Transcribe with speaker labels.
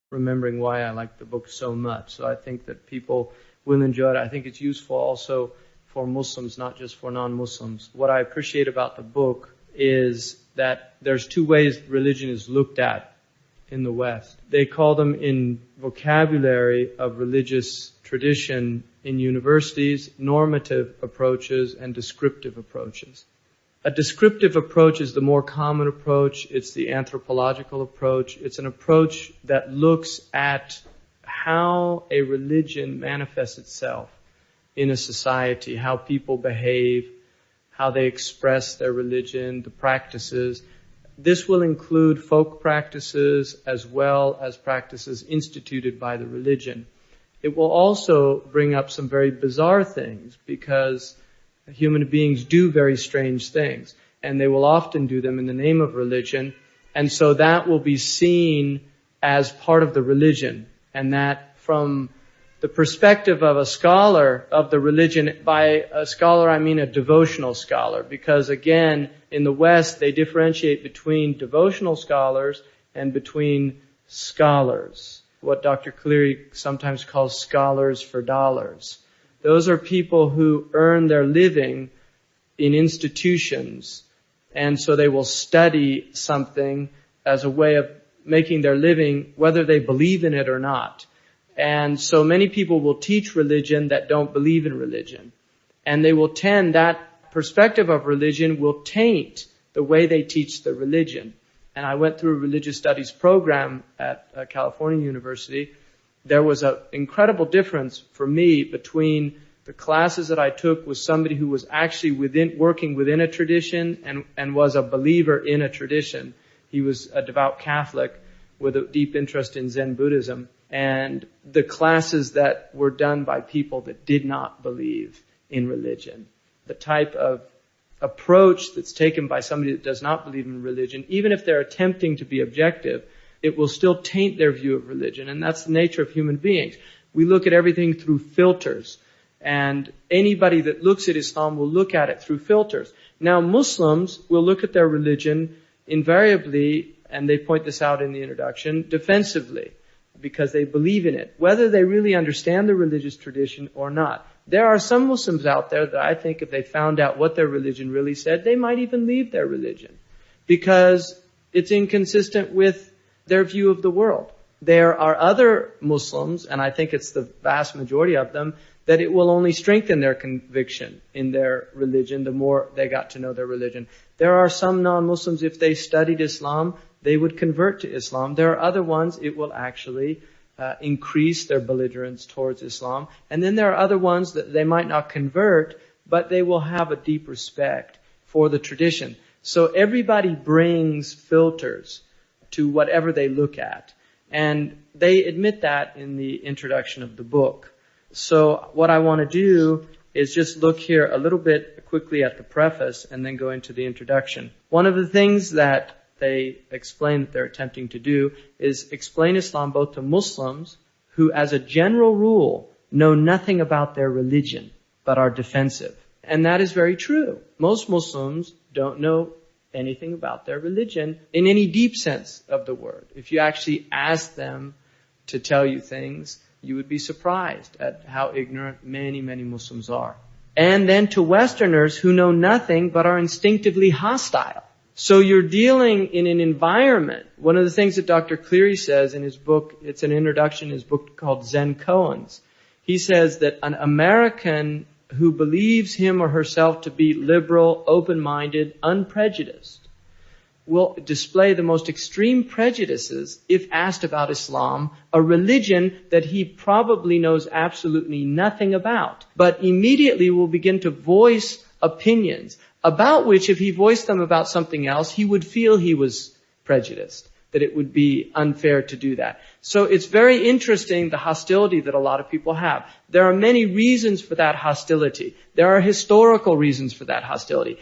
Speaker 1: remembering why I like the book so much. So I think that people will enjoy it. I think it's useful also for Muslims, not just for non-Muslims. What I appreciate about the book is that there's two ways religion is looked at in the West. They call them, in vocabulary of religious tradition in universities, normative approaches and descriptive approaches. A descriptive approach is the more common approach. It's the anthropological approach. It's an approach that looks at how a religion manifests itself in a society, how people behave, how they express their religion, the practices. This will include folk practices as well as practices instituted by the religion. It will also bring up some very bizarre things, because human beings do very strange things, and they will often do them in the name of religion. And so that will be seen as part of the religion. And that, from the perspective of a scholar of the religion, by a scholar I mean a devotional scholar, because again, in the West they differentiate between devotional scholars and between scholars, what Dr. Cleary sometimes calls scholars for dollars. Those are people who earn their living in institutions, and so they will study something as a way of making their living, whether they believe in it or not. And so many people will teach religion that don't believe in religion. And they will tend, that perspective of religion will taint the way they teach the religion. And I went through a religious studies program at California University. There was an incredible difference for me between the classes that I took with somebody who was actually working within a tradition and was a believer in a tradition. He was a devout Catholic with a deep interest in Zen Buddhism, and the classes that were done by people that did not believe in religion. The type of approach that's taken by somebody that does not believe in religion, even if they're attempting to be objective, it will still taint their view of religion. And that's the nature of human beings. We look at everything through filters. And anybody that looks at Islam will look at it through filters. Now, Muslims will look at their religion invariably, and they point this out in the introduction, defensively, because they believe in it, whether they really understand the religious tradition or not. There are some Muslims out there that I think if they found out what their religion really said, they might even leave their religion, because it's inconsistent with their view of the world. There are other Muslims, and I think it's the vast majority of them, that it will only strengthen their conviction in their religion the more they got to know their religion. There are some non-Muslims, if they studied Islam, they would convert to Islam. There are other ones, it will actually increase their belligerence towards Islam. And then there are other ones that they might not convert, but they will have a deep respect for the tradition. So everybody brings filters to whatever they look at. And they admit that in the introduction of the book. So what I want to do is just look here a little bit quickly at the preface and then go into the introduction. One of the things that they explain that they're attempting to do is explain Islam both to Muslims who, as a general rule, know nothing about their religion but are defensive. And that is very true. Most Muslims don't know anything about their religion in any deep sense of the word. If you actually ask them to tell you things, you would be surprised at how ignorant many, many Muslims are. And then to Westerners who know nothing but are instinctively hostile. So you're dealing in an environment. One of the things that Dr. Cleary says in his book, it's an introduction in his book called Zen Koans. He says that an American who believes him or herself to be liberal, open-minded, unprejudiced, will display the most extreme prejudices if asked about Islam, a religion that he probably knows absolutely nothing about, but immediately will begin to voice opinions about which, if he voiced them about something else, he would feel he was prejudiced, that it would be unfair to do that. So it's very interesting, the hostility that a lot of people have. There are many reasons for that hostility. There are historical reasons for that hostility.